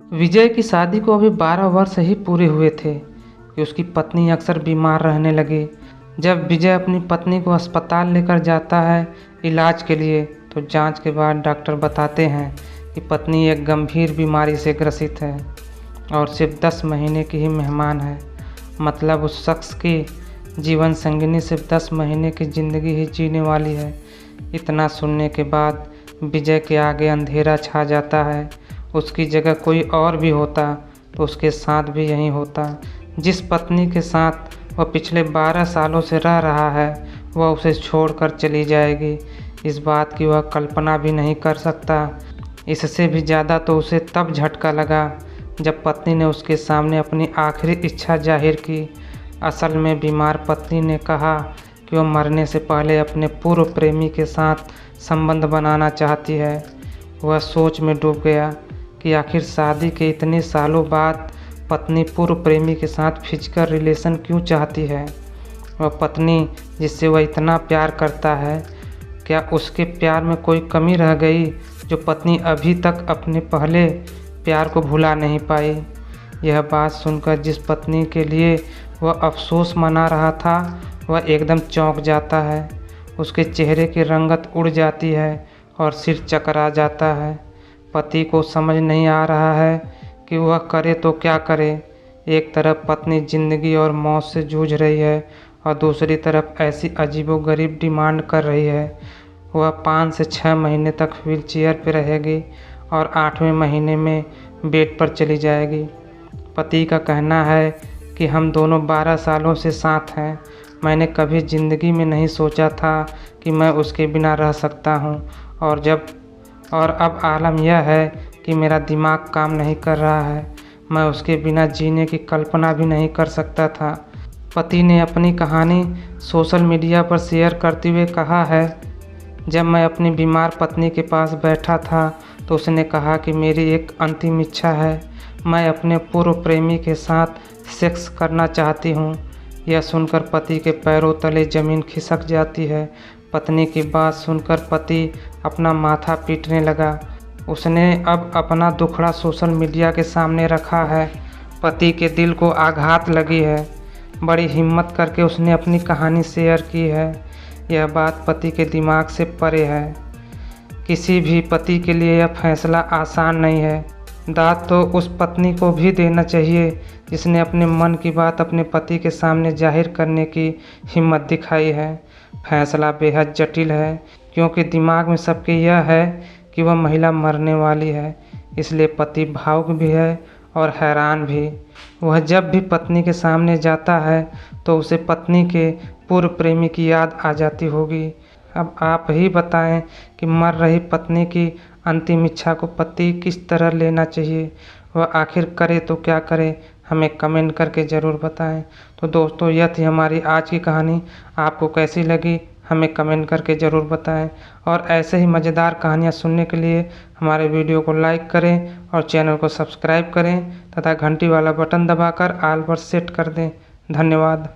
विजय की शादी को अभी 12 वर्ष ही पूरे हुए थे कि उसकी पत्नी अक्सर बीमार रहने लगी। जब विजय अपनी पत्नी को अस्पताल लेकर जाता है इलाज के लिए, तो जांच के बाद डॉक्टर बताते हैं कि पत्नी एक गंभीर बीमारी से ग्रसित है और सिर्फ 10 महीने की ही मेहमान है। मतलब उस शख्स की जीवन संगिनी सिर्फ 10 महीने की ज़िंदगी ही जीने वाली है। इतना सुनने के बाद विजय के आगे अंधेरा छा जाता है। उसकी जगह कोई और भी होता तो उसके साथ भी यही होता। जिस पत्नी के साथ वह पिछले 12 सालों से रह रहा है, वह उसे छोड़कर चली जाएगी, इस बात की वह कल्पना भी नहीं कर सकता। इससे भी ज़्यादा तो उसे तब झटका लगा जब पत्नी ने उसके सामने अपनी आखिरी इच्छा जाहिर की। असल में बीमार पत्नी ने कहा कि वह मरने से पहले अपने पूर्व प्रेमी के साथ संबंध बनाना चाहती है। वह सोच में डूब गया कि आखिर शादी के इतने सालों बाद पत्नी पूर्व प्रेमी के साथ फिजिकल रिलेशन क्यों चाहती है। वह पत्नी जिससे वह इतना प्यार करता है, क्या उसके प्यार में कोई कमी रह गई जो पत्नी अभी तक अपने पहले प्यार को भुला नहीं पाई। यह बात सुनकर जिस पत्नी के लिए वह अफसोस मना रहा था, वह एकदम चौंक जाता है। उसके चेहरे की रंगत उड़ जाती है और सिर चकरा जाता है। पति को समझ नहीं आ रहा है कि वह करे तो क्या करे। एक तरफ पत्नी ज़िंदगी और मौत से जूझ रही है और दूसरी तरफ ऐसी अजीबोगरीब डिमांड कर रही है। वह 5 से 6 महीने तक व्हीलचेयर पर रहेगी और 8वें महीने में बेड पर चली जाएगी। पति का कहना है कि हम दोनों 12 सालों से साथ हैं। मैंने कभी ज़िंदगी में नहीं सोचा था कि मैं उसके बिना रह सकता हूँ और अब आलम यह है कि मेरा दिमाग काम नहीं कर रहा है। मैं उसके बिना जीने की कल्पना भी नहीं कर सकता था। पति ने अपनी कहानी सोशल मीडिया पर शेयर करते हुए कहा है, जब मैं अपनी बीमार पत्नी के पास बैठा था तो उसने कहा कि मेरी एक अंतिम इच्छा है, मैं अपने पूर्व प्रेमी के साथ सेक्स करना चाहती हूँ। यह सुनकर पति के पैरों तले ज़मीन खिसक जाती है। पत्नी की बात सुनकर पति अपना माथा पीटने लगा। उसने अब अपना दुखड़ा सोशल मीडिया के सामने रखा है। पति के दिल को आघात लगी है। बड़ी हिम्मत करके उसने अपनी कहानी शेयर की है। यह बात पति के दिमाग से परे है। किसी भी पति के लिए यह फैसला आसान नहीं है। दाद तो उस पत्नी को भी देना चाहिए जिसने अपने मन की बात अपने पति के सामने जाहिर करने की हिम्मत दिखाई है। फैसला बेहद जटिल है क्योंकि दिमाग में सबके यह है कि वह महिला मरने वाली है, इसलिए पति भावुक भी है और हैरान भी। वह जब भी पत्नी के सामने जाता है तो उसे पत्नी के पूर्व प्रेमी की याद आ जाती होगी। अब आप ही बताएं कि मर रही पत्नी की अंतिम इच्छा को पति किस तरह लेना चाहिए। वह आखिर करे तो क्या करे, हमें कमेंट करके ज़रूर बताएं। तो दोस्तों, यह थी हमारी आज की कहानी। आपको कैसी लगी हमें कमेंट करके ज़रूर बताएं और ऐसे ही मज़ेदार कहानियाँ सुनने के लिए हमारे वीडियो को लाइक करें और चैनल को सब्सक्राइब करें तथा घंटी वाला बटन दबाकर ऑल पर सेट कर दें। धन्यवाद।